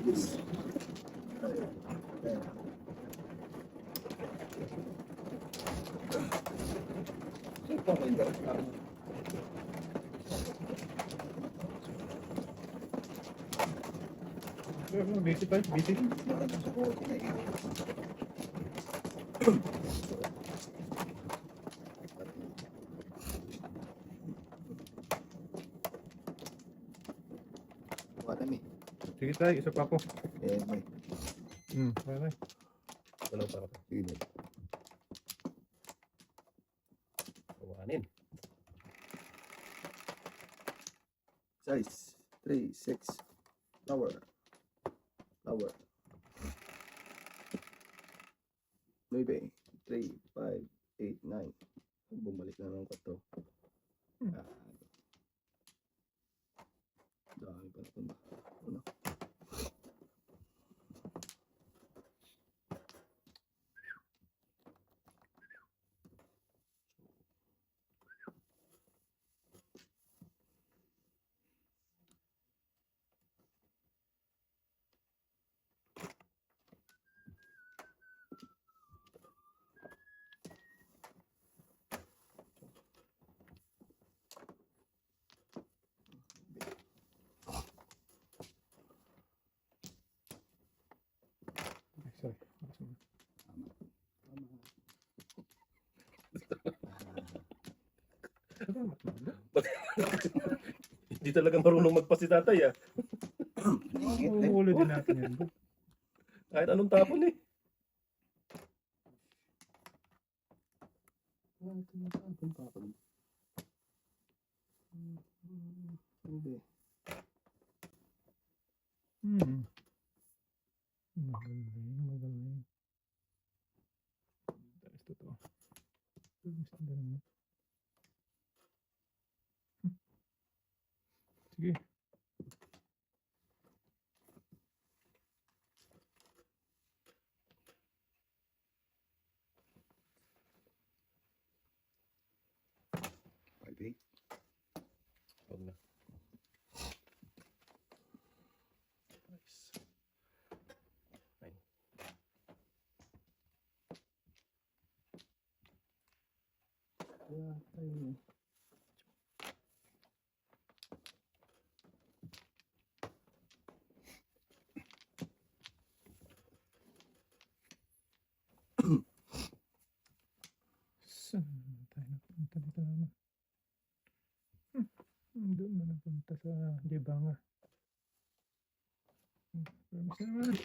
Yes. Busy pa, busy. Sige tayo, isa pa ako. Eh, may. Okay. Wala para pa. Sige. Kawanin. Size 3, 6. Flower. Flower. Maybe 3, 5, 8, 9. Bumalik na lang ko to. Dami pa ito ba? Ano? Sorry. Hindi talaga marunong magpas si tatay ah. Ulo din natin yan. Kahit anong tapon eh. Hindi. Magaling. Taas to. Sige. Okay. Huwag na. Nice. Ayun. Ayun. Saan tayo napunta dito naman? Doon na napunta sa Debanga. Promise naman.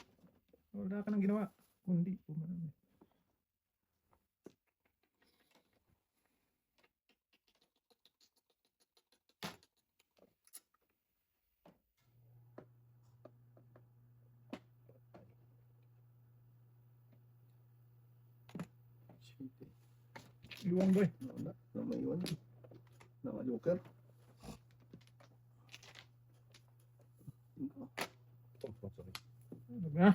Wala ka nang ginawa. Kundi pumarami. Iwan boy. Wala. Wala may iwan. Wala may joker. Oh, sorry. Ano na?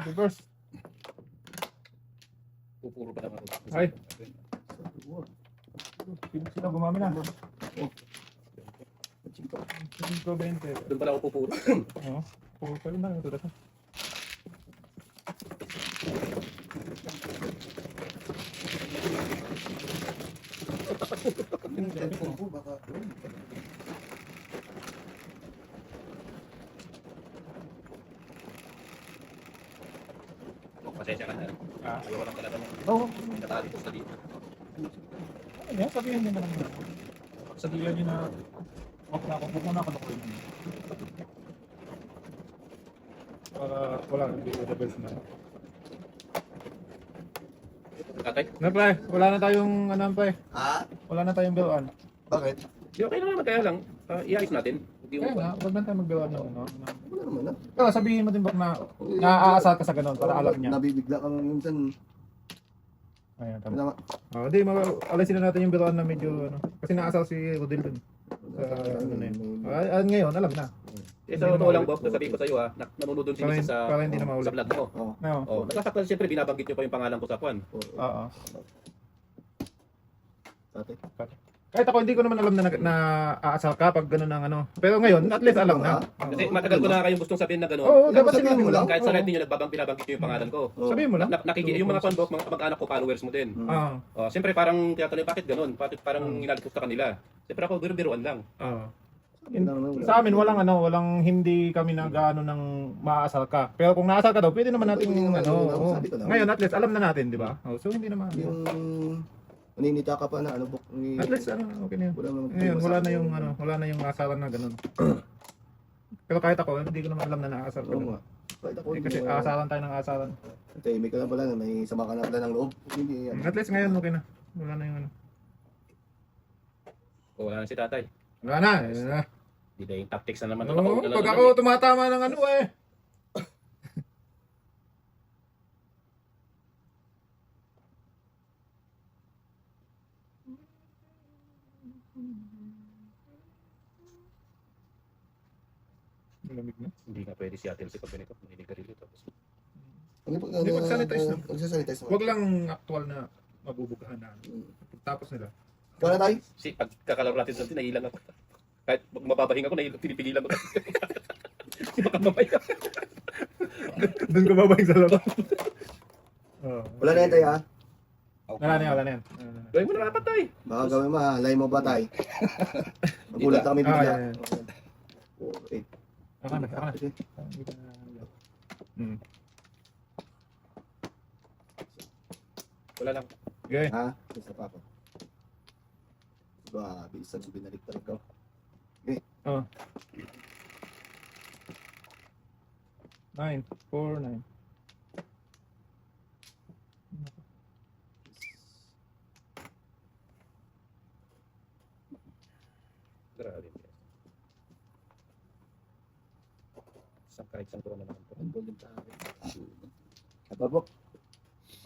Reverse. Pupuro pa naman ako. Ay. Sino gumamit na? Oh. 5.20. Doon pala ako pupuro. Oo. Puro pa rin na. Ito dito. Pasensya ka na. Ayaw ko lang talaga mo. Oo. May natali ko sa dito. Ayan, sabihin niyo na lang. Sabihin niyo na okay na ako. Huwag mo na ako nakulit. Wala. Hindi ko the best na. Tatay? Na pre, wala na tayong ano pre. Ha? Wala na tayong biluan. Bakit? Di okay na naman kaya lang. Iayos natin. Hindi Kaya mo nga, wag na tayo magbiluan ng ano. Wala naman na. Pero sabihin mo din bak na naaasar ka sa ganun para alam niya. Nabibigla ka lang minsan. Ayan, tama. Tama. Hindi, alisin na natin yung biluan na medyo ano. Kasi naasar si Rodel dun. Sa ano na yun. Ngayon, alam na. sa totoo lang, Bob, sasabihin ko sa iyo nanonood doon si Mrs. Para hindi na maulit. sa vlog mo. Oo. Oo. Oh, nasasaktan siyempre binabanggit niyo pa yung pangalan ko sa kwan. Oo. Tate. Kahit ako hindi ko naman alam na aasal ka pag gano'n ang ano. Pero ngayon, at least alam na. Kasi matagal ko na kayong gustong sabihin na gano'n. Oo, dapat sabihin sabihin mo mo lang. lang. Kahit sa Oo. red ninyo, binabanggit nyo yung pangalan ko. Oo. Sabihin mo lang. Yung mga panbok, mga kamag-anak ko, followers mo din. Ah, Siyempre parang tinatanong, bakit gano'n? Bakit parang inalit ko sa kanila? Siyempre ako, biro-biroan lang. ah. Sa Sa amin walang hindi kami nag-ano ng maasal ka. Pero kung naasal ka daw, pwede naman nating Pwede naman, ano. oo, Oo. sabi ko lang. Ngayon at least alam na natin, di ba? Oh, so hindi naman. Yung maninita ka pa na ano, At least ano, okay na yun. wala naman Ngayon, wala na yung asaran na ganun. Pero kahit ako, hindi ko naman alam na naasal ka. Oo nga. Kahit ako, Kasi asaran tayo ng asaran. tahimik ka lang pala na may sama ka na pala ng loob. Hindi yan. At least ngayon okay na. Wala na yung ano. Wala na si tatay. Wala na. Wala na. Hindi na yung tactics na naman. Oo, pag ako tumatama ng ano eh. Malamig na. Hindi nga pwede si Ate Elsie pag ganito. Hindi ka rin tapos. Hindi, mag-sanitize na. Magsasanitize na. Huwag lang actual na mabubugahan na. Tapos nila. Ikaw na tayo? Si pag kakalaro natin sa nailang ako. Kahit mababahinga ko, pinipigilan ko. Baka mamaya. Doon ko babalik sa laro. Oh. Wala na yan tayo ha? Wala na yan, wala na yan. Gawin mo na dapat tayo. Baka gawin mo ha, lay mo ba tayo? Magulat na kami Ah, bigla. yan, yan. 4, 8. Ako na, ako na. Sige. Hmm. Wala lang. Okay. Ha? Isa pa ako. Ba, bilisan mo binalik talaga. Oh. 9, 4, 9. Grabe. Isang kahit isang tuwa na naman po. Ang golden tayo. Kapabok.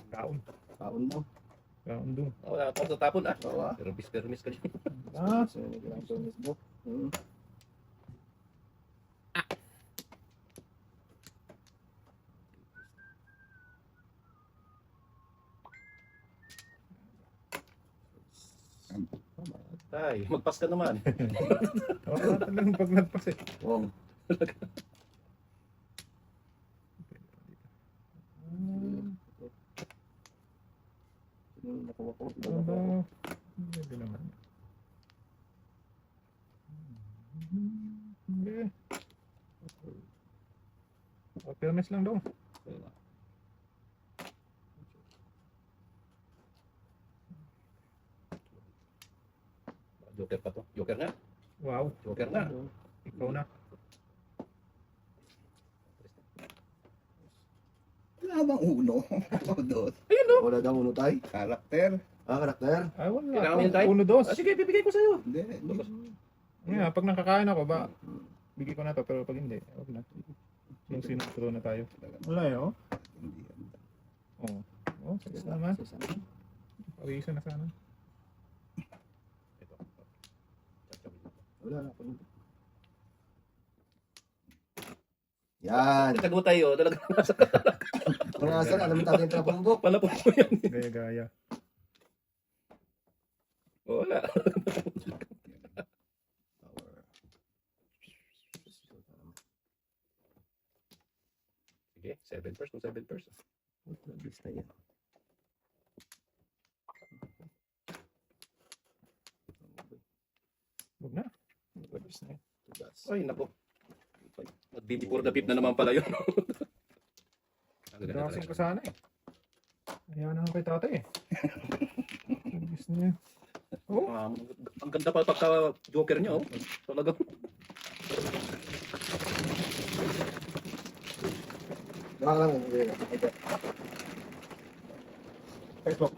Kaon. Kaon mo. Kaon doon. Wala ako sa tapon ah. Oo ah. Permis ka dyan. Ah, So, nagkailangan sa Facebook. Tay, magpas ka naman. wala talagang pag nagpas eh. Oo. Nakuha ko. Ah, hindi naman. Hindi. Permis lang daw. Joker pa to. Joker nga. Wow, Joker nga. ikaw na. Wala bang uno? O dos? Wala daw uno tayo. Karakter? Karakter. Ay, wala. Kailangan mo yun, Tay? Uno, dos. Sige, bibigay ko sa'yo. Hindi. Yeah, pag nakakain ako ba, bigay ko na to, pero pag hindi, wag na. Yung sinuturo na tayo. Wala eh, oh. Hindi yan. Oh. Oh, sige naman. Pawisan na sana. Ito. Wala na. Yan. Nagkago tayo. Talaga nasa Mga asan, alam mo tayo yung trapambok. pala po yan. Gaya-gaya. Wala. Sige, 7 first, 7 first. Lista yan. Huwag na. Pwede na yan. Ay, nako. Mag-BB for the beep na naman pala yun. Ang ganda Dasin ko talaga. sana eh. Ayaw na kay tatay eh. Gusto niya. Oh, Ang ganda pa pagka Joker niya, oh. Talaga. Baka lang. Facebook.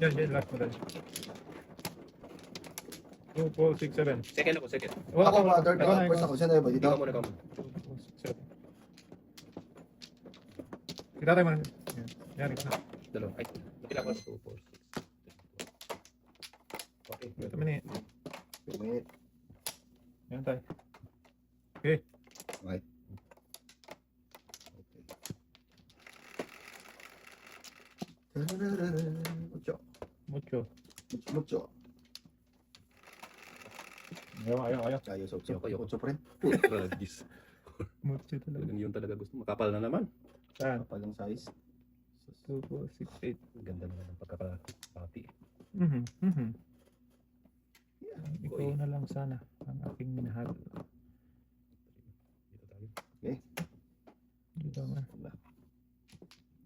Yan, last mo dali. 2, 4, 6, 7. Second ako, second. Ako ba, third Ikaw na, first ikaw. ako. Siya na ba dito? Ikaw muna, ikaw muna. 2, 4, 6, 7. Kita tayo man. Yan, ikaw na. Dalawa. Ay, Kailangan 2, 4, 6. Okay. Ito mani. Pumit. Yan tayo. Okay. Mucho. Mucho. Mucho. Ayaw. Kayo sa Ayoko, ayoko. Mucho pa rin. Ragis. Mucho talaga. Yun talaga gusto. Makapal na naman. Saan? Kapal ng size. 2, 4, 6, 8. Ang ganda naman ng pagkakapati. Ikaw na lang sana ang aking minahal. Dito tayo. Dito nga.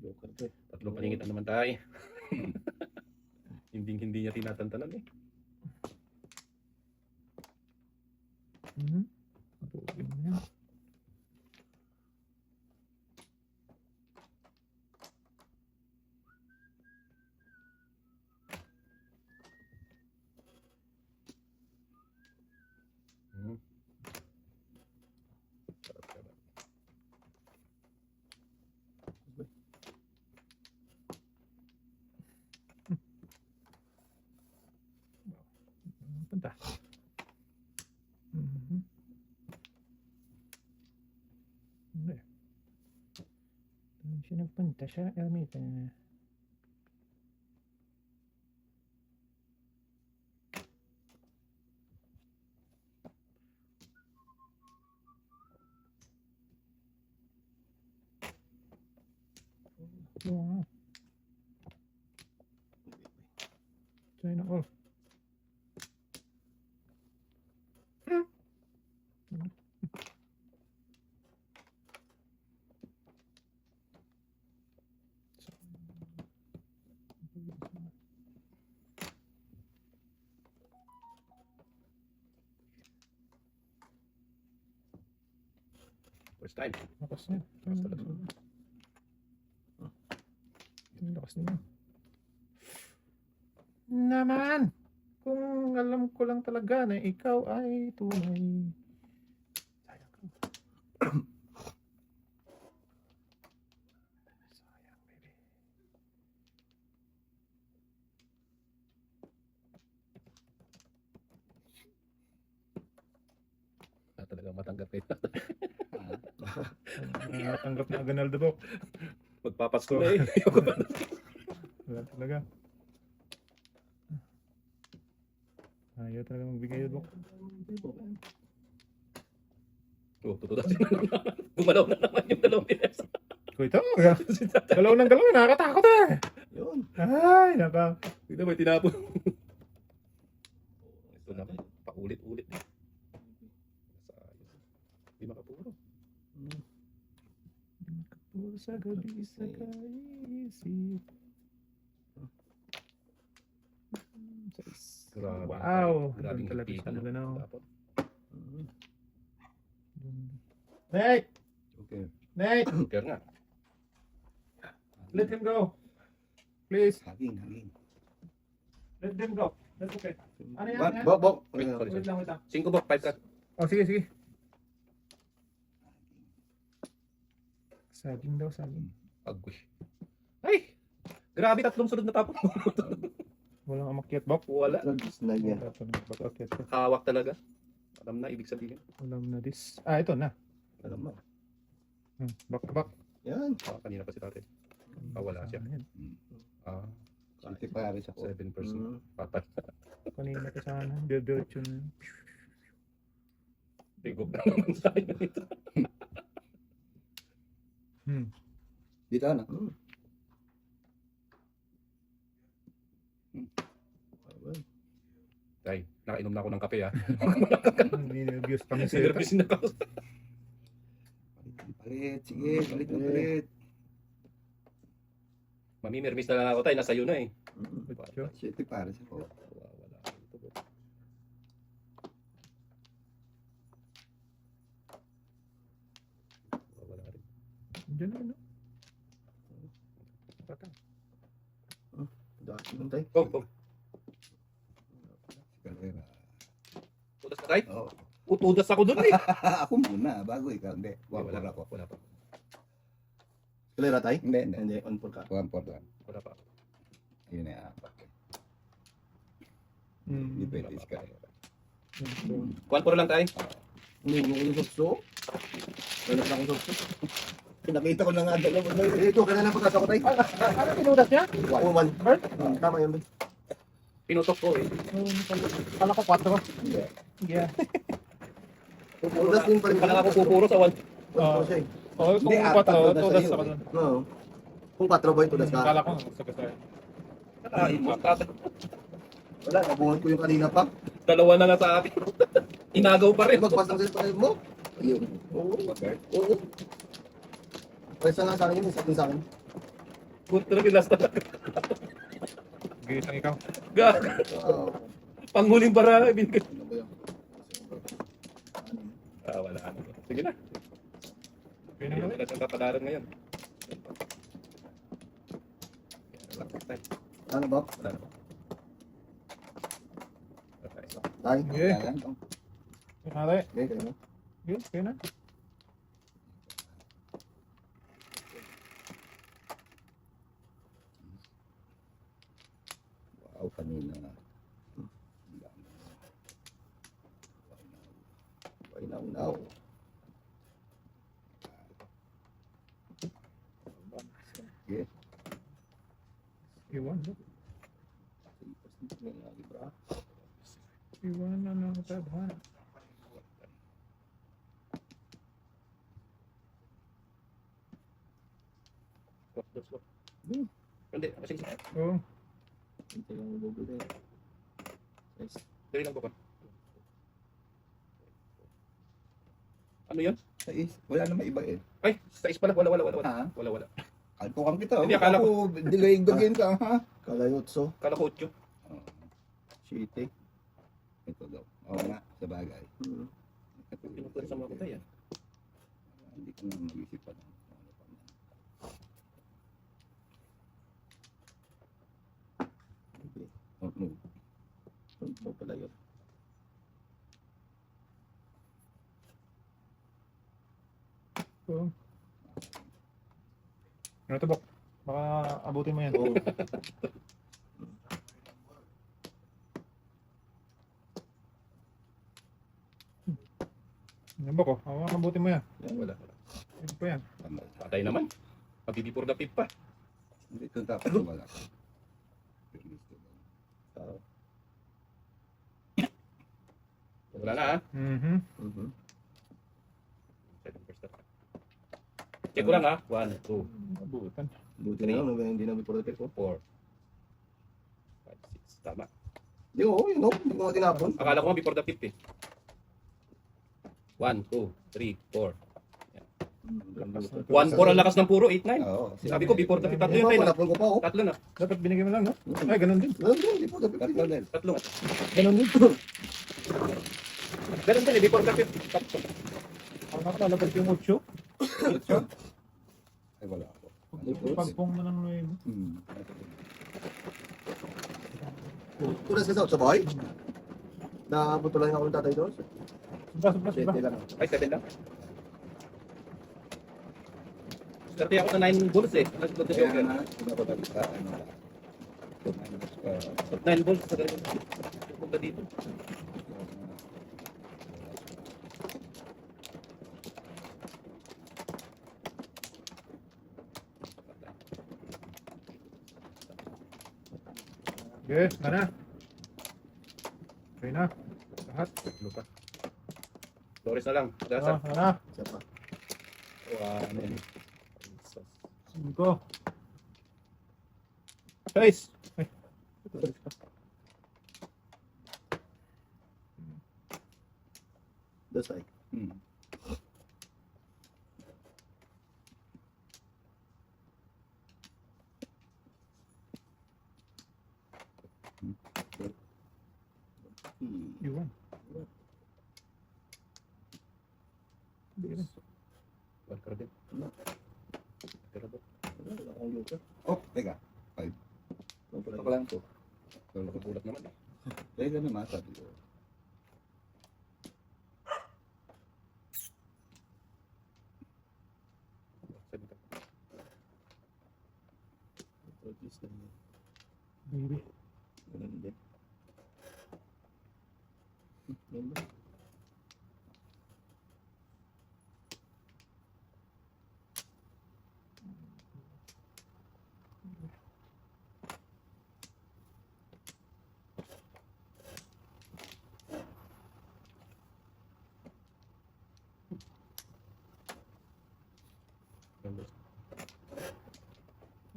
Joker to eh. Tatlong paningit na naman tayo. Hindi niya tinatantanan eh. Bukin mo yan. Sarap. Punta. Hindi. Doon siya nagpunta siya, Elmita. Wow. Sana all. First time. Lakas niya. Ang lakas niya. Naman! Kung alam ko lang talaga na ikaw ay tunay. Sayang ka. Sayang, baby. Talagang matanggap kayo. Tanggap na Aganaldo po. Magpapasko na eh. Wala talaga. Ayaw talaga magbigay yun, Bok. Oh, totoo na. Gumalaw na naman yung dalawang pinas. Ko ito. Galaw ng galaw. Nakakatakot eh. Yun. Ay, naka. Hindi ba tinapon? Ito naman. Paulit-ulit. Hindi makapuro. Puro sa gabi sa kaisip. Grabe. Wow. Grabing Doon talaga higpitan, sa Lugano. Dapat. Nate! Okay. Nate! Kaya nga. Let him go. Please. Hangin. Let them go. That's okay. Ano yan? Ano yan? Bok. Wait, sorry. Wait lang. 5 ba? 5 ka. Oh, sige. Saging daw, saging. Agoy. Ay! Grabe, 3 sunod na tapon. Walang amakyat, Bok. Wala. Lagis na yan. Wala pa ng bakakyat ka. Hawak talaga. Alam na, ibig sabihin. Walang na this. Ah, ito na. Alam mo. Back to back. Yan. Kanina pa si tatay. Wala siya. Ayan. Sinti pares ako. 7%. Mm. Patay. Kanina pa sana. Diretso na. Bigog na naman sa akin ito. Dito na. Tay, nakainom na ako ng kape ha. Nervous kami sa Nervous na ako. Palit. Sige, palit. Maminervis na lang ako tay, nasa iyo na eh. Sinti pares ako. Wala. Ito po. Wala rin. Diyan na, no? Patang. Dati nun tayo. Oh. Kalera. Tudas na tay? Oo. Utudas ako dun eh. Ako muna, bago ikaw. Hindi, Wala wala ako. Wala pa. Kalera tayo? Hindi. Hindi, on for ka. One for one. Wala pa. Yun na yung apat. Hmm. Hindi pwede iskaya. Kuhan puro lang tayo. Hindi mo yung sukso. Wala na akong sukso. Pinakita ko na nga dalawa. Ito, kaya lang pagkasa ko tayo. Ano pinudas niya? Ako man. Bert? Tama yun. Pinutok ko eh. Kala ko 4. Yeah. Pupulas din pa rin. Kala ako pupuro sa one. Oo, siya eh. Oh, kung Hindi, 4, apat na tudas sa'yo. ako doon. Oo. Kung 4 boy, tulas ka. Kala ko, sa kasaya. Wala, nabungan ko yung kanina pa. Dalawa na nga sa akin. Inagaw pa rin. Magpas ng cellphone mo. Ayun. Oo. Oo. Pwesa nga sa akin yun, isa din sa akin. Punta na pilas talaga. Gisang ikaw. Gag. Oo. Panghuling bara. Binigay. Ano ba yun? Wala ano. Sige na. Okay na Hindi ulit. na siyang kapalaran ngayon. Ano ba? Wala na. Okay. Tay. Okay. Kaya lang. Okay. Okay, kayo na. Okay, okay na. Wow, kanina nga. Why now? Sige. Iwan. Iwan na ng tadhana. Hindi. Sige. Oo. Ito yung bubuli. Dali lang po. Ano yun? Wala naman iba eh. Ay, sa is pala. Wala. Ha? Wala. Alpukang kita. Hindi, akala ko. Dilayag-dagin ka, ha? Kalayotso. Kala ko 8. Shitty. Ito daw. Oo nga, sa bagay. Pinupunan sa mga kutay yan. Hindi ko na mag-isip pa. No. Ano pala yun? Oo. Ano to, Bok? Baka abutin mo yan. Oo. Yan, Bok, oh. Abutin mo yan. Wala. Yan pa yan. Tama. Patay naman. Pag-before the pip pa. Hindi ito dapat wala. Wala na ha. Mhm. Mhm. Check ko lang ha. 1, 2, Abutan. Buti na lang, hindi na may protect ko. 4, 5, 6. Tama. Di oo, yun o. Hindi ko nga tinapon. Akala ko nga before the pip eh. 1, 2, 3, 4. 1, 4 ang lakas ng puro. 8, 9. Oo. Sabi ko before the pip. Tatlo Di yun ba, tayo na. panapon ko pa o. Tatlo na. Dapat binigyan mo lang, no? Ay, ganun din. Ganun din, di po. Tatlo din. Tatlo. Ganun din. Ganun din eh. Before the pip. Tatlo. Ang nakalabas yung 8. Ay, wala ako. Pagpong mo ng 9. Tulas ka sa bahay? Naputulan ako ng tatay doon. Sobra. Shitty lang. Ay, 7 lang. Swerte ako sa 9 balls eh. Last blood na Kaya joker. nga, hindi ako nagsa, ano lang. 9 balls sa ganun. Punta dito. Yes, na. Okay na. Lahat. Tatlo pa. Flores na lang. Dasa. Na. Isa pa. Ano yun? 5. 6. Ay. Dasay. Iwan. Hindi rin. One card din. Pero ba? Wala akong joker. Oh, teka. Ano pala Ito yun? ko lang to. Nakabulat naman. Kaya ganun naman, sabi ko. Baby. Ganun din. Ganun ba?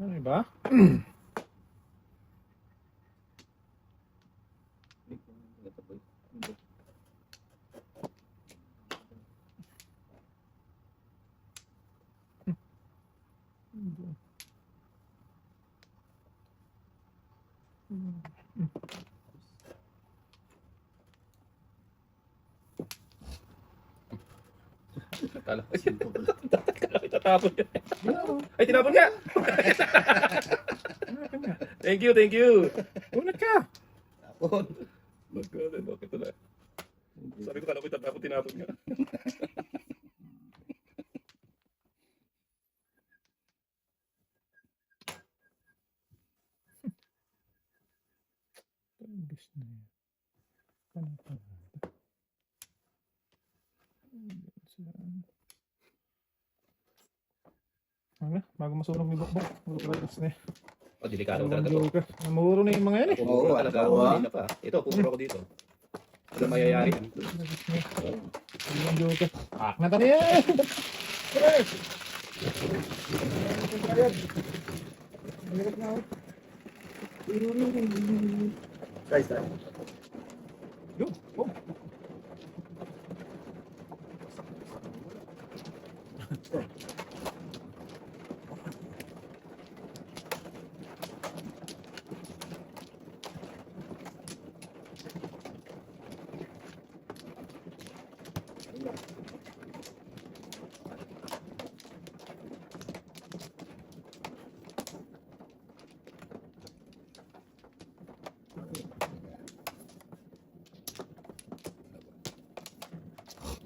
Ano ba? Kala ko itatapon niya. Ay, tinapon nga! Thank you, thank you. Unat ka! Tapon. Magkano, bakit ito na? Sabi ko, kala ko itatapon, tinapon nga. Gusto na yan. Paano pa? Ano? Bago masunog ni Bokbok. Magpapalas na eh. Oh, delikado talaga to. Namuro na yung mga yan eh. Oo, Pumuro talaga ako. oo, Hindi na pa. Ito, pumuro ako dito. Ano mayayari yan? Yung joke. Ah, nata na yan! Guys, tayo. Yun. Oh.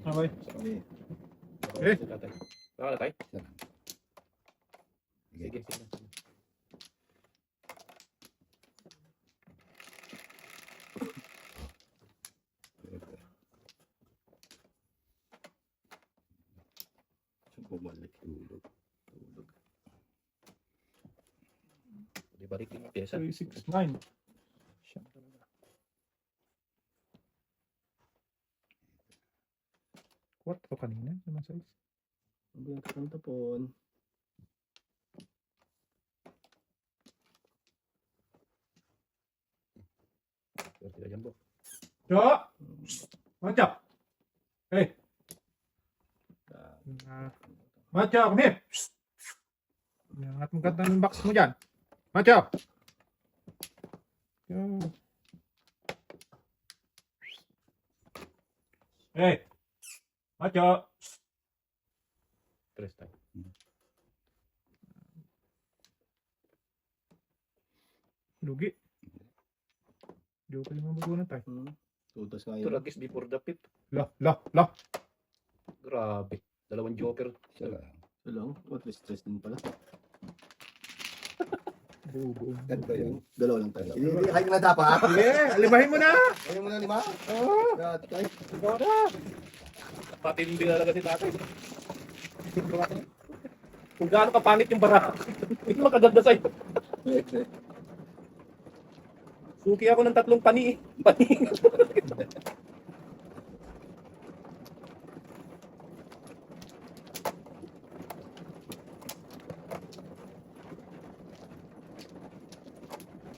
Okay. Okay. Eh. Baka na tayo? Isa lang. Sige, sige. Bumalik. Tulog. Tulog. Di balik yung pyesa. 369. Siya talaga. Quattro kanina. Ano size? Ang bilang ka ng tapon. Swerte ka dyan, Bo. Yo! Macho! Hey! Macho, come here! Angat mo ganda ng box mo dyan. Macho! Yo! Hey! Macho! Tres tayo. Lugi. Joke yung mga bago na tayo. Tutas nga Ito, yun. ragis before the pit. La! Grabe. Dalawang joker. Isa lang. Ito lang. What is stress din pala. Buo. Ganito yun. Dalawa lang tayo. Hindi, kayo na dapat. Sige, alibahin mo na! Kayo muna lima. Oo! Tayo. Ikaw na! Patindi na talaga si tatay. Kung gaano kapangit yung barako. Hindi makaganda sa'yo. Suki ako ng 3 pani. Pani.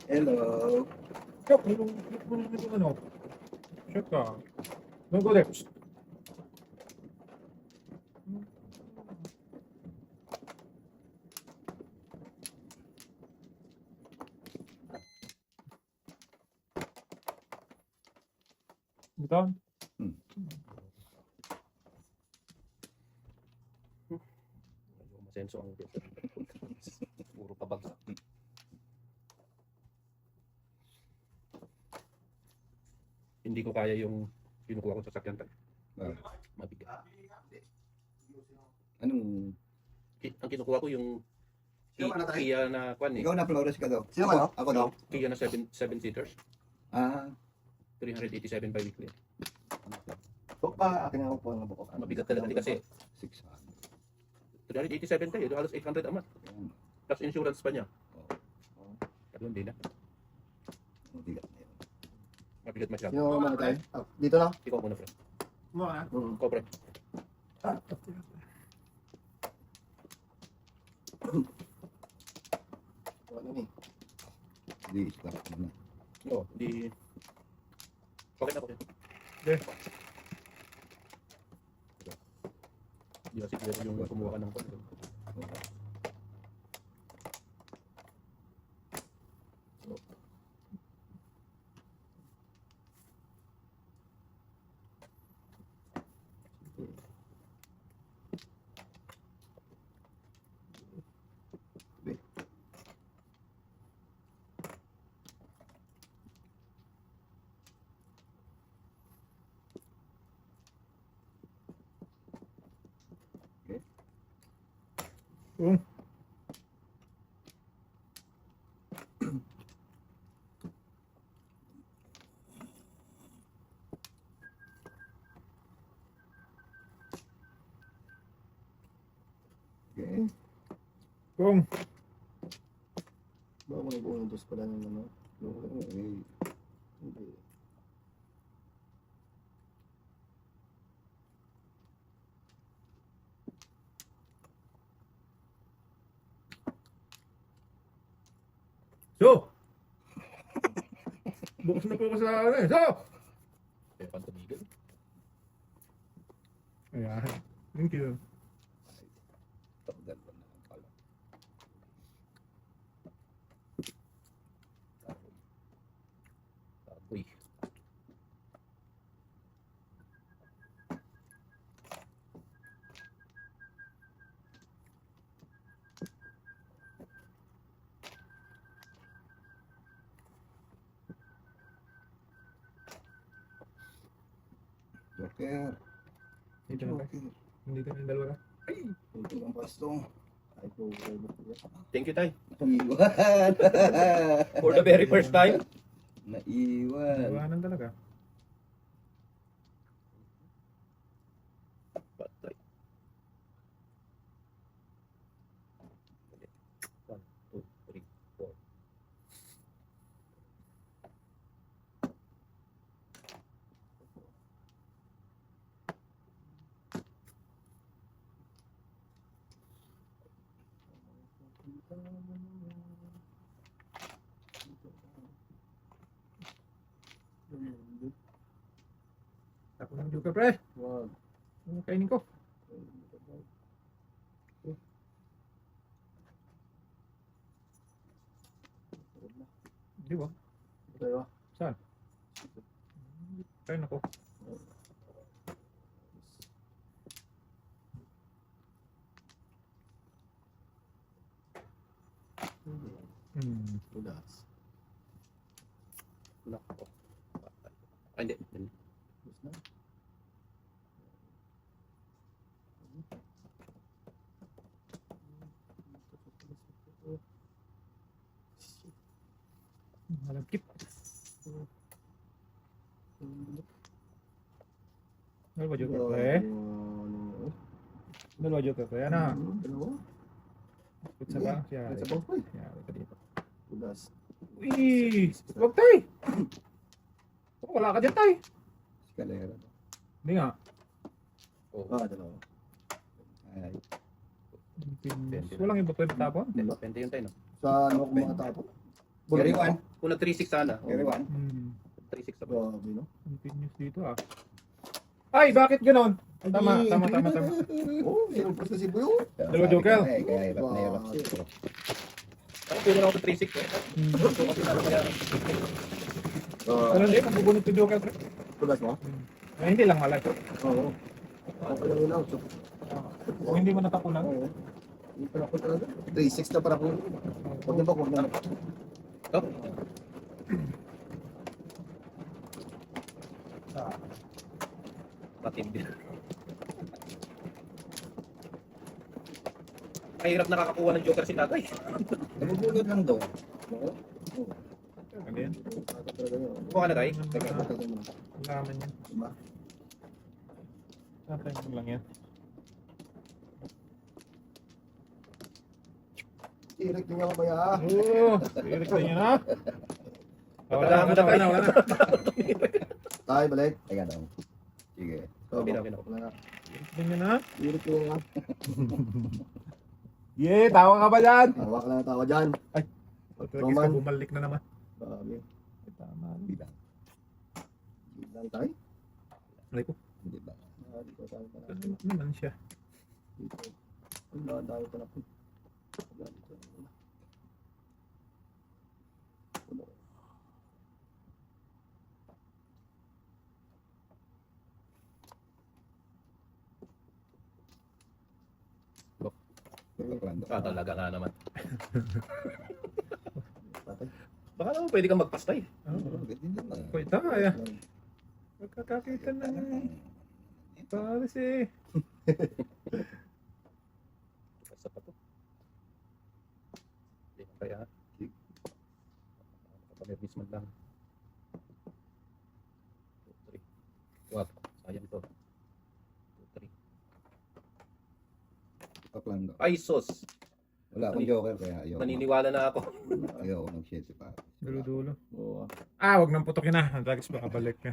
Hello. Chok, yung ano? Check ka. Don't go there. Bitawan. Masenso ang puro pabagsak. Hindi ko kaya yung kinukuha ko sa sakyan tayo. Mabigat. Anong Ang kinukuha ko yung Sino man na tayo? Kia na kwan eh. Ikaw na Flores ka daw. Sino man, no? Ako daw. Kia na 7 seaters. Ah. 387 bi-weekly. Buk pa, akin nga po ang bukok. Mabigat talaga kasi 600. 387 tayo, halos 800 a month. Ayan. Plus insurance pa niya. Oo. Pero hindi na. Mabigat na yun. Mabigat masyado. Sino man na tayo? Ah, dito na. Ikaw muna, pre. Mga Ikaw, pre. Ano ni? Hindi, stop mo na. Oo, hindi. Okay na, okay. Okay. Hindi na siguro yung kumuha ka ng kwan. Boom. Okay. Boom. Baka mo nag-uundos pala ng ano. Eh, Hindi. So! Bukas na po ko sa ano eh. So! Kaya pantubigan. Ayan. Thank you. tanggal ko na lang pala. Uy. Joker. Dito na ba? Hindi ka yung dalawa na. Ito ang pastong. Ay po, Thank you, Tay. Naiwan. For the very first time. Naiwan. Iwanan talaga. Patay. 1, 2, 3, 4. Tapos ng Joker, pre. Wag. Ano kainin ko? Di ba? Tayo. Saan? Kain ako. Hmm. Tulas. Nako. Patay. Ah, hindi. Hindi. Tapos na. Malagkit. Dalawa Joker, pre. Ano? Dalawa Joker, pre. Ano? Dalawa? Pizza ba? Siya. Sa bawah ko eh. Siya, ito dito. Tulas. Uy! Huwag tay! Oh, wala ka dyan tay! Escalera. Hindi nga. Ah, dalawa. Ay. Walang iba pwede tapon. Hindi. Depende yun, Tay, no? Sa ano ko mga tapo? Carry one. Kung nag-36 sana. Carry one. 36 ako. Grabe, no? Continuous dito ah. Ay, bakit ganon? Tama. Oh, sinulpos na si Buyo. Dalawa Joker. Kaya hirap na hirap Wow. siya. Ako, pwede ako sa 36 eh. So, kasi kaya, Ano hindi? Magbubunot yung Joker. pre. Tulas mo? Ay, hindi lang malay. Oo. Okay lang yun lang. So, Kung hindi mo natapunan. oo. Hindi pa ako talaga. 3-6 na para ko. Huwag na ba? Huwag na. oh, matindi. Mahirap nakakakuha ng joker si tatay. Nabubulot lang daw. Oo. Ano yan? Nakaka talaga yun. Kuha ka na tay. Teka, teka mo. Laman yan. Diba? Tatay mo lang yan. Irik niyo nga ba ya? Oo! Irik na yan ha! Wala mo na tayo. wala na. Tayo, balik. Teka daw. Sige. Okay na, okay na. Wala na. Irik na yan ha! Irik niyo nga. Yeah! Tawa ka ba dyan? Hawak lang ang tawa dyan. Roman. Bumalik na naman. Sabi. Tama. Bilang. Lang tayo. Aray ko. Hindi ba? Dito tayo pa na. Ano naman siya? Dito. Wala tayo pa na po. Wala dito. Pagkaklando. Talaga nga naman. Patay. Baka naman pwede kang magpastay. Oo. Hindi naman. Koy, kaya. Magkakakita na Paris eh. Basta pa to. Hindi na kaya. Nakapanervis man lang. 2, 3. Wag. Sayang to. 2, 3. Pagkaklando. Ay, sus. Wala akong joker kaya ayaw. Naniniwala na ako. Ayaw ng 7 pa. Dulo-dulo. Oo. Wag nang putokin na. Ang lagis baka balik ka.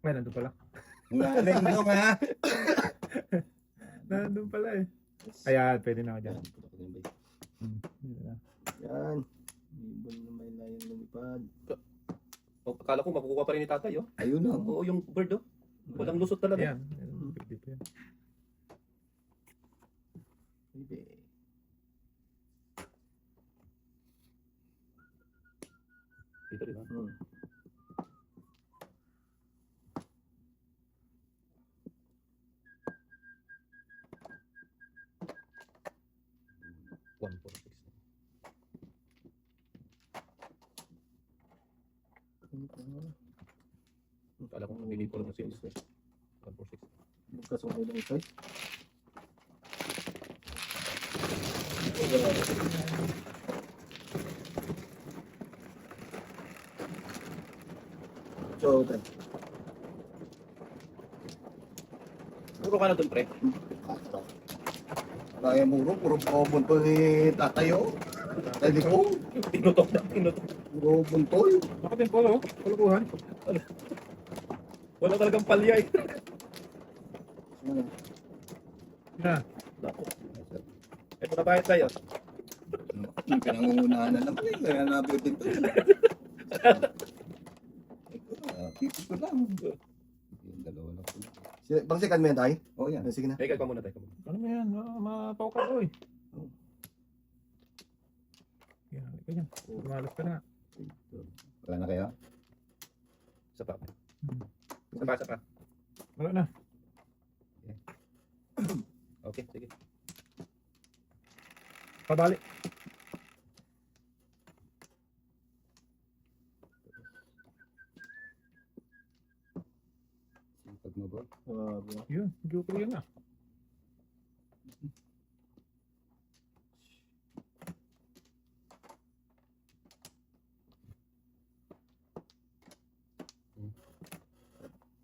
Ay, nandun pala. Galing mo nga. Nandun pala eh. Ayan, pwede na ako dyan. Yun na. Yan. Ibon na may layang lumipad. O, akala ko makukuha pa rin ni tatay, oh. Ayun na. Oo, yung bird, oh. Walang lusot talaga. Ayan. Pwede pa yan. Hindi. Dito rin, ah. Hmm. One, four, six. Akala ko hindi po lang sales. 1, 4, 6. Magkasungay lang ito. So, tayo. Puro ka na dun, pre. Kaya muro, puro bunto ni tatayo. Tatay ko, Tinutok na, tinutok. puro buntoy. Bakit din polo? Pulukuhan. Wala talagang palya, eh. Na. Naku. Ito na bayad tayo. Pinangungunahan na naman eh. Kaya nabitin ko. Tipid ko lang. Yung dalawa lang po. Bang second mo yan tayo? Oh, yan. Sige na. Ikaw ka muna tayo. Ano mo yan? Mapaw ka oy. Yan, halika yan. Lumalas ka na. Wala na kaya? Isa pa. Isa pa, isa pa. Wala na. Okay, sige. Pabalik. Sipag mo ba? Yun, joker yun na.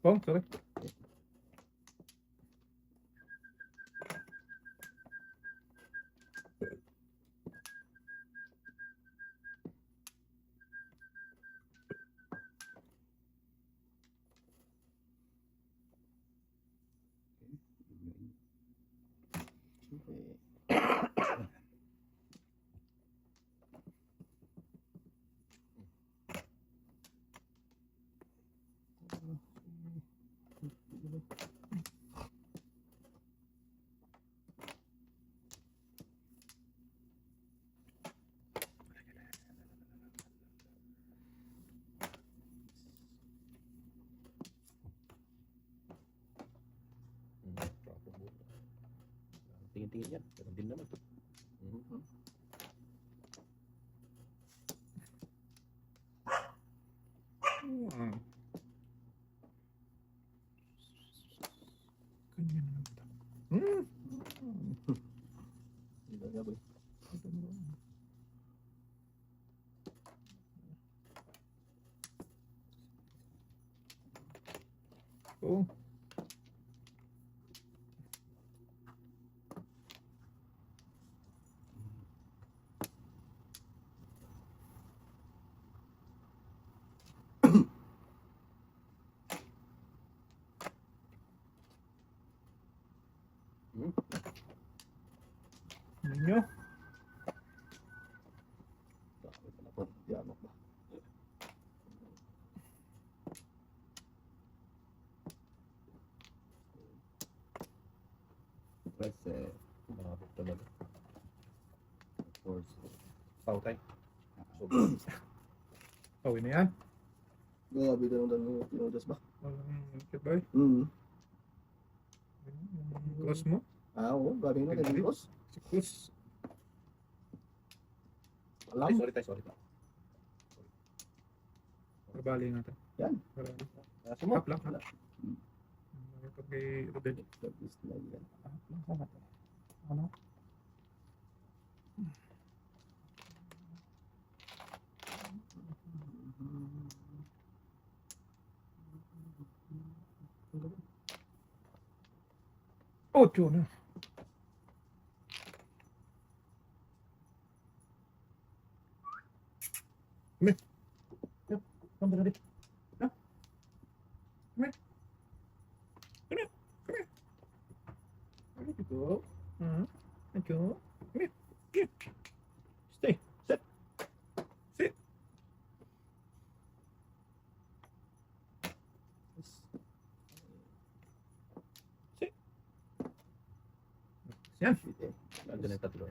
Oh, sorry. Tingin-tingin yan. Ganun din naman. Ganyan lang ito. Oo. Ninyo. Yan mo ba? Kasi, Marami talaga. of course, Pau tayo. Pawin na yan. Grabe na lang tinudas ba? Kit boy. Cross mo. Oo, grabe na Tignan. boss. Si Cruz. Ay, Alam. sorry tayo, sorry tayo. Kabali natin. Yan. Kabali. Sumo. Hap lang. Hap. Pag kay Rodel. Tapos na yan. Hap lang. Sama. Ano? Ocho na. Come here. Come here. No. Come here. Come here. Come here. There you go. There you go. Come here. Here. Stay. Sit. Sit. Sit. Yan. Andun yung tatlo.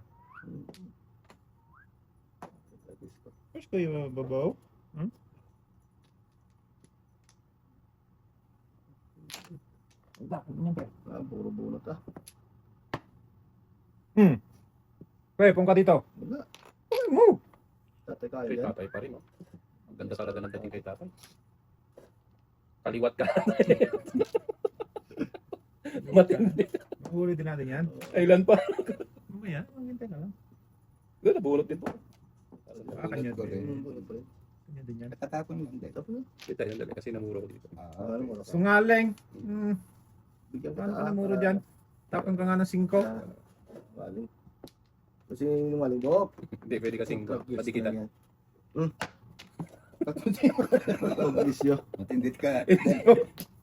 Push ko yung babaw. Puro bunot ah. Pre, pong ka dito. Wala. Okay, move. Tatay kaya Kay yan. tatay pa rin, oh. Ang ganda talaga ng dating kay tatay. Kaliwat ka. Matindi. Mahuli din natin yan. Kailan pa? Mamaya, maghintay na lang. Doon, nabulot din po. Kanya ko rin. din. Bunot pa rin. Kanya din yan. Natatapon mo hindi. Tapos na. Kita yun dali kasi namuro ko dito. Ano mo na? Sungaling. Bigyan Paano ka namuro dyan? Tapon ka nga ng 5. Maling. Kasi yung maling ko. Hindi, pwede kasing patikitan. Pag-isyo. Matindit ka.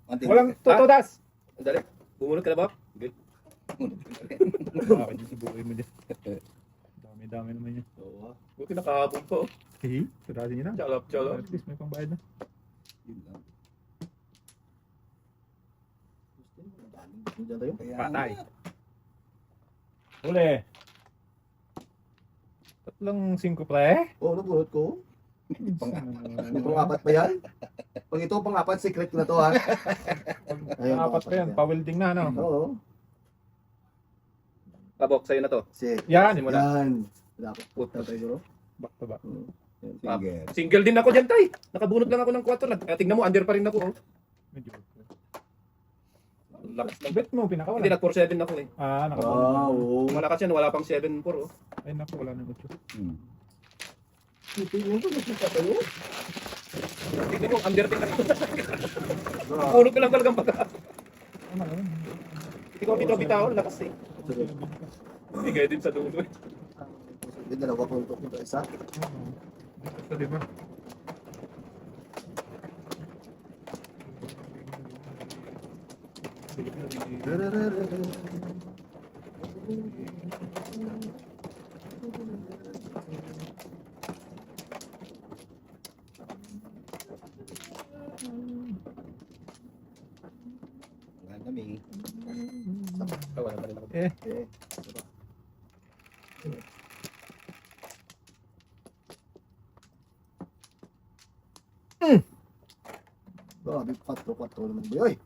Matindit Walang ka. tutudas. Dali, bumunod ka na ba? Good. Bakit yung sibuhay mo dyan? Dami-dami naman yan. Oo. Buti nakahapon pa, oh. Hihi, tudasin nyo na. Chalap, chalap. At least may pangbayad na. Yun lang. Diyan tayo. Kaya Patay. nga. Huli. Tatlong 5 pre. Oo, nabunot ko. Ano pang-apat pa yan? Pag ito pang-apat, secret ko na to ha. Ayun, Apat pa yan, pa-welding na, no? Oo. Pabok, sa'yo na to. Yan. Simula. Yan. Wala ko. Puta. Tatay siguro. Back to back. Sige. Single din ako dyan, tay. Nakabunot lang ako ng 4. Tingnan mo, under pa rin ako, oh. Medyo. Lakas ng Bet mo, Hindi, pinakawala. nag-4-7 ako eh. Nakabunod. Oo. Malakas yan, wala pang 7-4, oh. Ay, naku, wala nang 8. Hmm. Tingnan ko, nakita tayo. Tingnan mo, under din ako. Bunot ko lang talagang pagka. Hindi ko bitaw-bitaw, lakas eh. Bigay din sa dulo eh. May dalawa puntok nito isa. Ito, di ba? Ang dami. Tawa na pa rin ako. Eh. Grabe, 4 naman ba yun?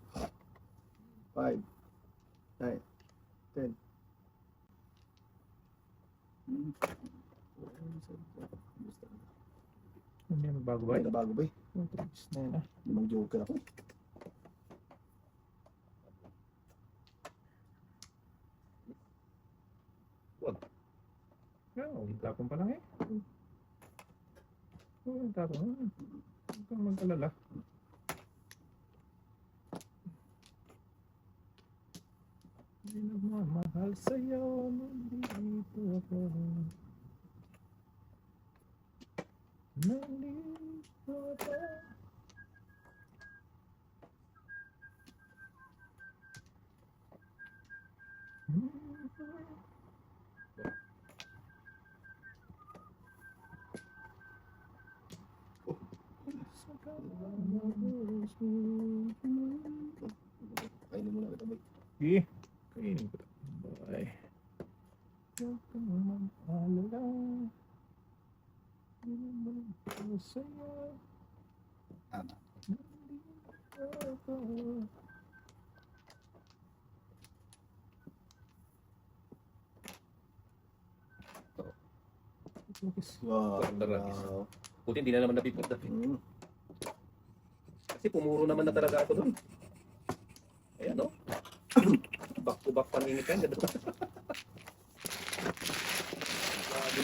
5, 9, 10. Hindi na bago ba? Ay, nabago ba eh? Limang joker ako eh. Tapon pa lang eh. Oo, tapon. Huwag kang mag-alala. May nagmamahal sa'yo, nandito ako. Nandito ako. Sa kalamabos mo. Kainin mo na kita, boy. Sige, kainin ko. Bye. Huwag kang mag-alala. Hindi naman ako sa'yo. Tama. Nandito ako. Wow. Wow. Buti hindi na naman napipot-dapit. Mm. Kasi pumuro naman na talaga ako doon. Ayan, no? Back to back paninikan. Ganda. Grabe.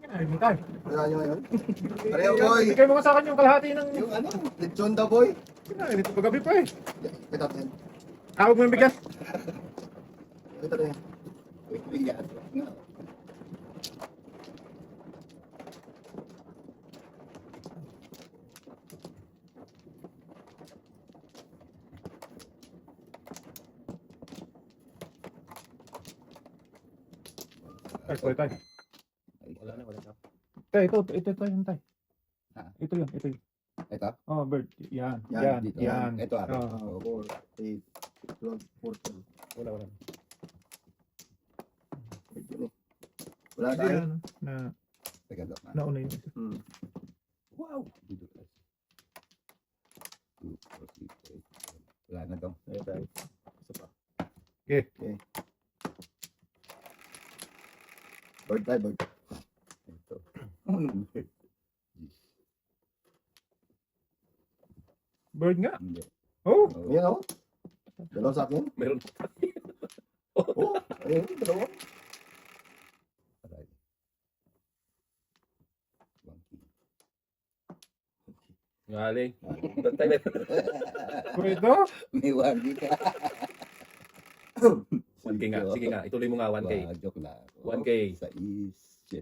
Ay, mo tayo. Wala nyo ngayon? Pareho, boy. Bigay mo nga sa akin yung kalahati ng... Yung ano, lechon daw, boy. Kinain ito paggabi pa eh. Kita ko yan. Tawag mo yung bigas. Kita ko yan. Bigyan. Ay, sorry tayo. Wala na, wala na. Tay, ito yung tay. Ha? Ito yun. Ito? Oh, bird. Yan. Yan, dito. Yan. Ito ako. Oh. 4, 8, 12, 14. Wala, wala. Wala Hindi tayo. ano, na Teka lang. nauna yung isa. Hmm. Wow! Dito plus. 2, 4, 6, 8. Wala na daw. Ayun tayo. Isa pa. Okay. Bird tayo, bird. Ito. Ano? Bird nga. Hindi. Oh, Oh. Ayan o. Dalawa sa akin. Meron. Oh, ayun, dalawa. Aray. Wangki. Ngaling. Tayo na. kung ito. May wangki ka. 1K nga. Sige nga. Ituloy mo nga 1K. Wow, joke lang. 1K. Sa is-7.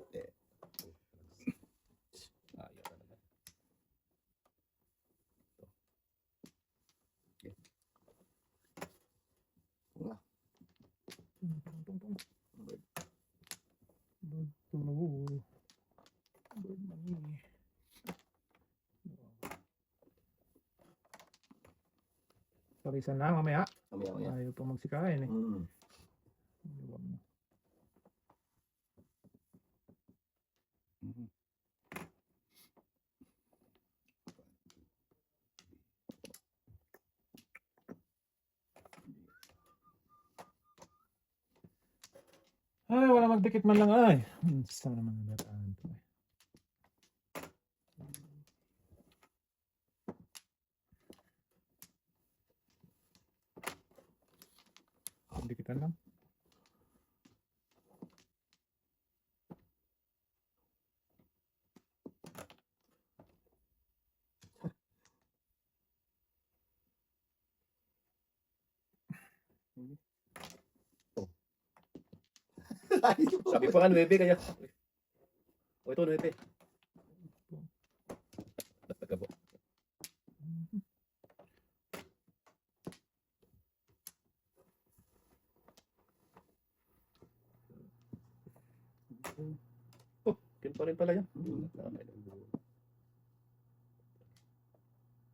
Ayaw talaga. Bird tulo. Bird mani. Parisan na mamaya. Mamaya, mamaya. Ayaw pa magsikain eh. Hmm. Iwan mo. Mhm. Ay, wala magdikit man lang ay. Saan naman nabataan to eh. Dikitan lang. Sabi pa nga 9 kaya. O ito 9. Dapat ka po. Oh, yun pa rin pala yan. Okay.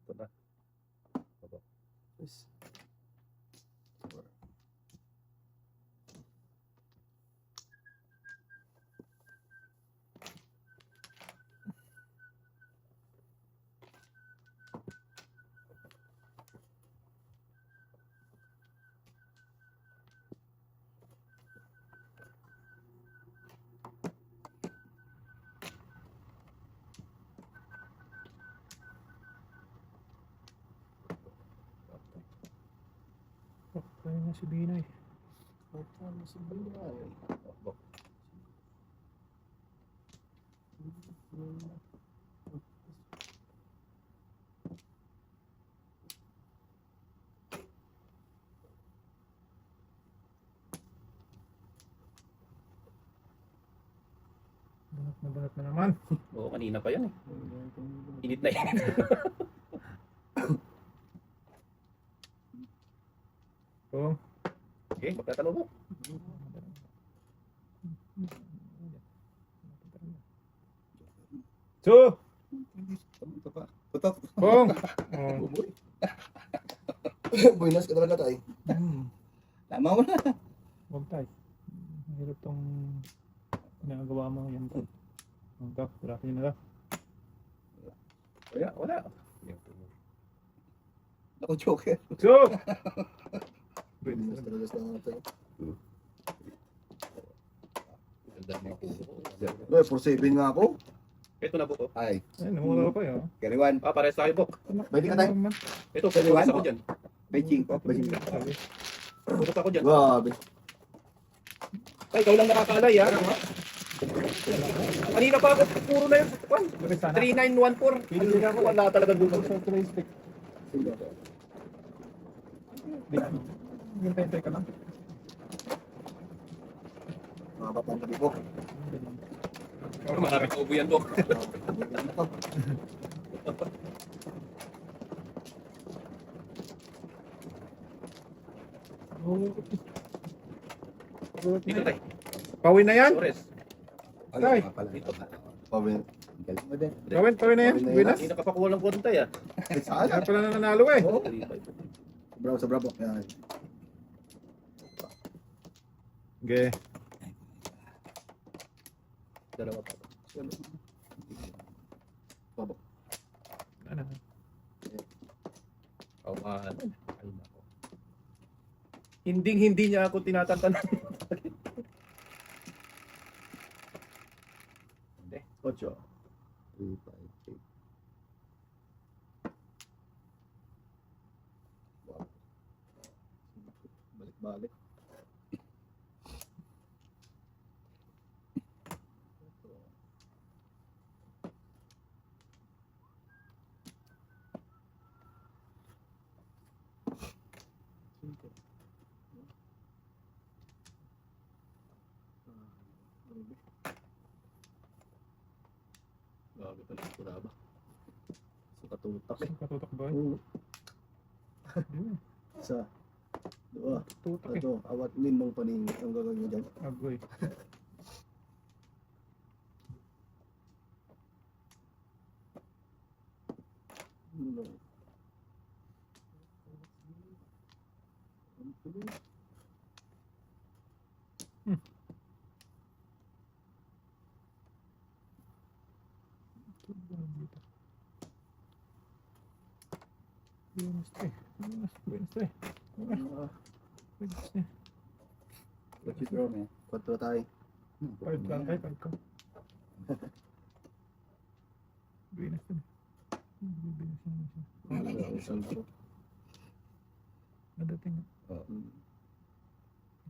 Ito na. Aba. Yes. Oh, kaya na si Binoy. Ano si Bilay? Oh, Banat na naman. Oo, kanina pa yan eh. Init na init. Oh. Okay, magtatanong mo. So, Ito pa. Putok. Bong. Oh. Buenas ka talaga tayo. Tama mo na. Huwag tayo. Mahirap tong ginagawa mo yan. Ito, hirapin nyo na lang. Wala. Ako joker. So! Buenas talaga sa mga tayo. Ay, 4-7 nga ako. Ito na buko. Ay, Ay, namula pa yun. carry one. Pares tayo buk. Pwede ka tayo. Ito, Pwede pares one? ako dyan. Beijing ko. Putok ako dyan. Grabe. Ay, ikaw lang nakakalay ha. Kanina pa ako, puro na yun. 3914. Wala talaga buko. Hintay-hintay ka lang. Mga batang gabi ko. Marami ka ubo yan buk. Dito tayo. Pawin na yan? Torres. Tay. Dito. Pawin. Galing mo din. Pawin na yan. Buenas. Hindi nakapakuha ng kontay ah. Saan? Kaya pala na nanalo eh. Oo. Bravo sa bravo. Yan. Okay. Dalawa pa. Babo. Ano? Oh, ay nako. Hindi niya ako tinatantanan. 8. 3, 5, 8. Balik-balik. Grabe talaga pula ba? So katutak eh. Katutok ba? Oo. Isa. Dua. Tutok eh. Ito. Awat 5 paning. Ang gagawin mo dyan. Agoy. Buenas eh. Buenas eh. Buenas eh. What you throw, man? 4 tayo. Five ka, five ka. Buenas eh. Buenas naman siya. Nadating.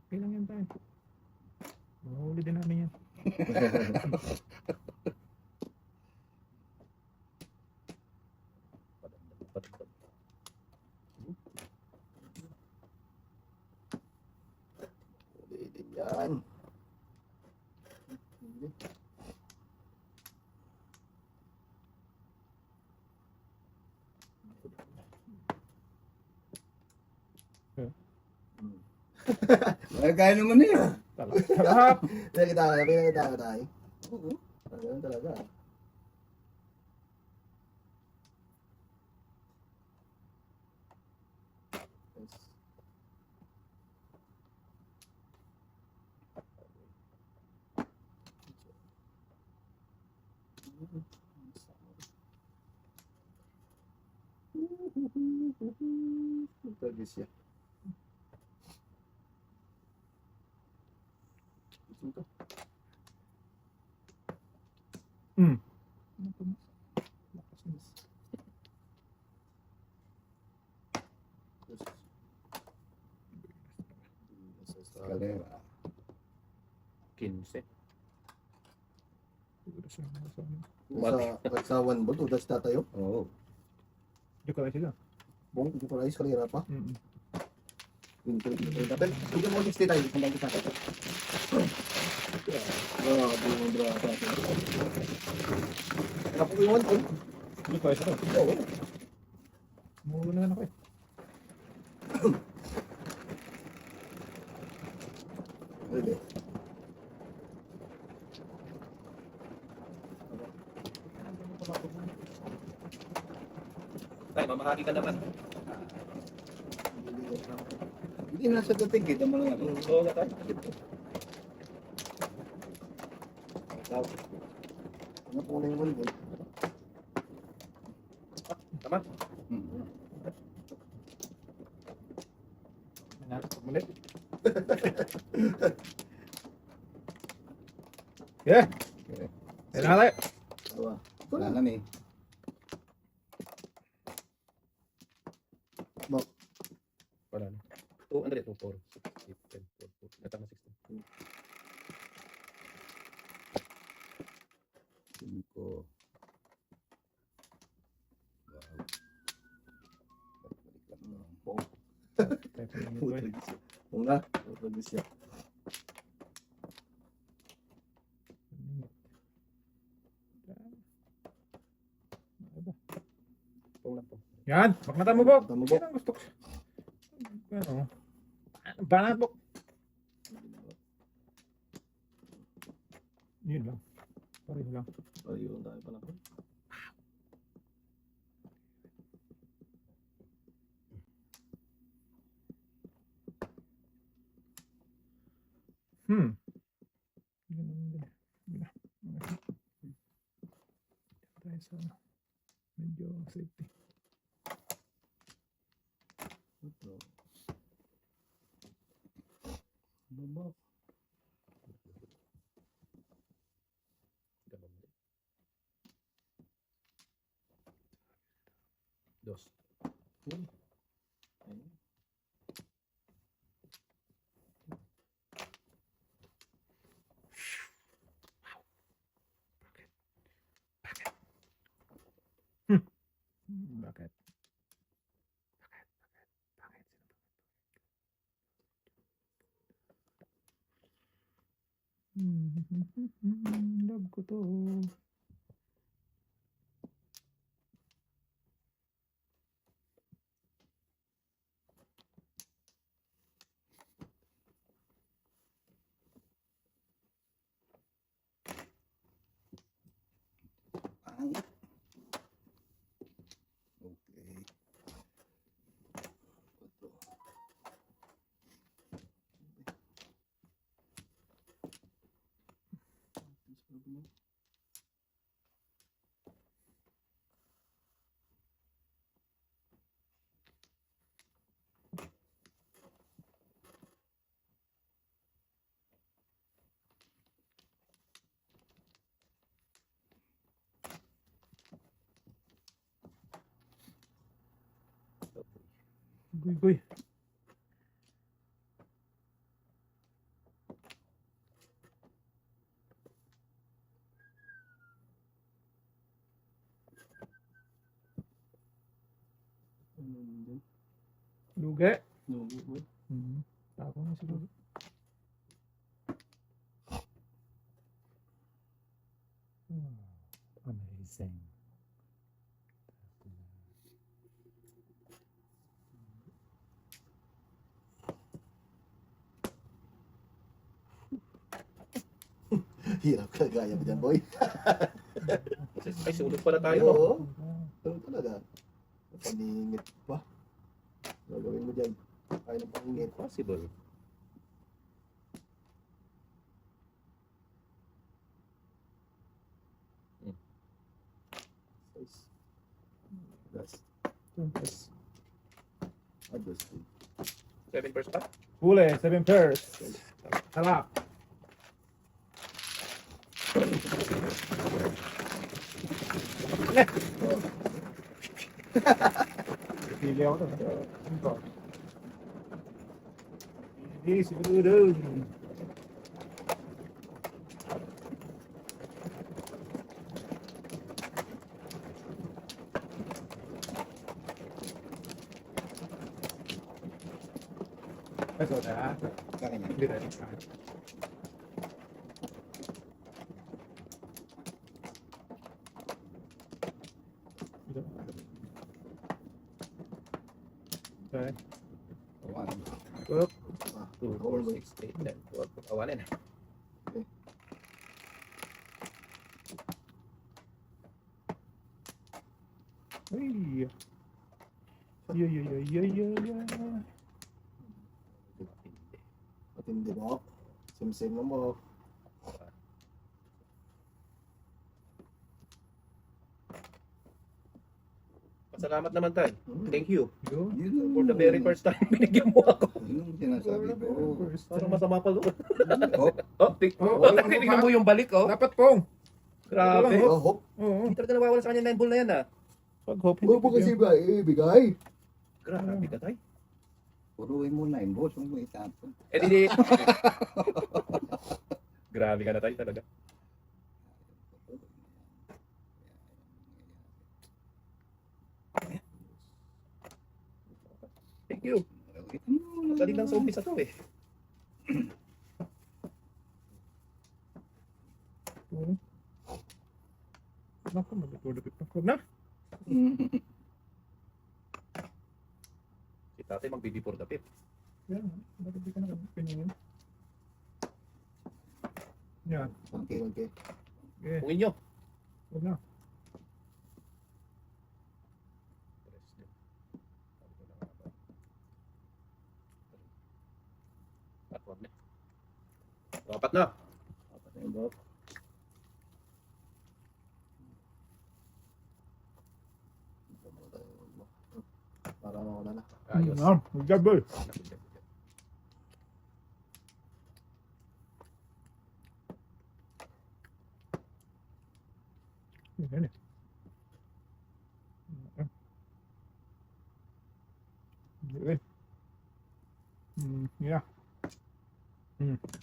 Okay lang yan tayo. Mahuli din namin yan. Yan. Ay, kaya naman eh. Kalahap! Pinakita ka tayo. Oo. Ganun talaga. Yes. Talaga siya. Ito. Hmm. Kalera. 15. Kahit sa 1 ball, 2 dash tatayo. Oo. Joke lang sila. Bong, hindi ko ayos, kalira pa. Mm. Tapos, hindi mo 60 tayo. Kung bakit sa Ako yung 1 ball. Hindi ko ayos ito. Oo. Muna na ako eh. Pwede. Tay, mamahagi ka naman. Hindi na sa dating, kita mo lang ano. Oo nga tay. Ano po na yung 1 ball? Tama? Hmm. Muli. Yeah. Kailan ka tayo? Dalawa. Wala na eh. Wala na. 200, 2, 4, 6, 8, 10, 12, 14. Natama 16. 5. Wow. Balik lang to. Oo nga. Pwede siya. Pong lang po. Yan. Bakmata mo, Bob. Tama po. Yan ang gusto ko. Ano? Banat, Bob. Yun lang. Pareho lang. Ayun, tayo pala po. Hmm. Ganun din. Wala. Okay. Tayo sa medyo safety. Ito. Ano ba? Ganun din. Dos. Ayun. Bakit? Bakit? Love ko to. Pangit. Okay. Ito. Guy, guy. Lugi. Tako na siguro. Amazing. Hirap ka gaya mo dyan, boy. Ay, sulog pala tayo. No? Oo. Ano talaga? Paningit pa. Gagawin mo dyan. Kaya ng paningit. Possible. Size. That's adjust. 7 pairs pa? Huli, 7 pairs. Halak. Pili ako to. Ito. Hindi, siguro. Ito na. Kaya niya. Hindi rin. Okay. Awan. 2, 4, 6, 8, 10, 12. Awanin. Ay. Yeah. Matindi mo. Sim-sim na mo. Pasalamat naman tayo. Thank you. Yun. Yun For the very first time binigyan mo ako. Yun ang sinasabi ko. Parang masama pa loob. Oh, Tingnan mo yung balik, oh. Dapat pong. Grabe. Oh, hop. Oo. Hindi talaga nawawala sa kanya 9 ball na yan, ah. Pag hope Huwag mo kasi ba ibigay? Grabe ka, tay. puruin mo na yung boss. Huwag mo itapon. Eh, di. Grabe ka na, tay, talaga. Thank you. Galing lang sa umpisa to, eh. Naku, magdudupit na. Huwag na. Si tatay magbe-before the pit. Yan. Bakit di ka na ganyan? Yan. Okay. Okay. Kungin nyo. Huwag na. Apat na. Para mawala na. Ayos. Good job, boy. Yan eh. Okay. Yeah.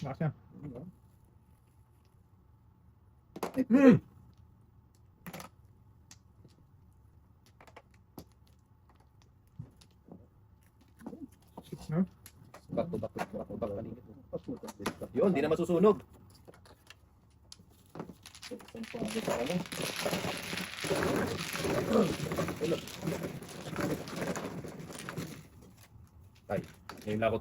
Last yan. No? Back to back. Yun, di na masusunog. Ay, ngayon na ako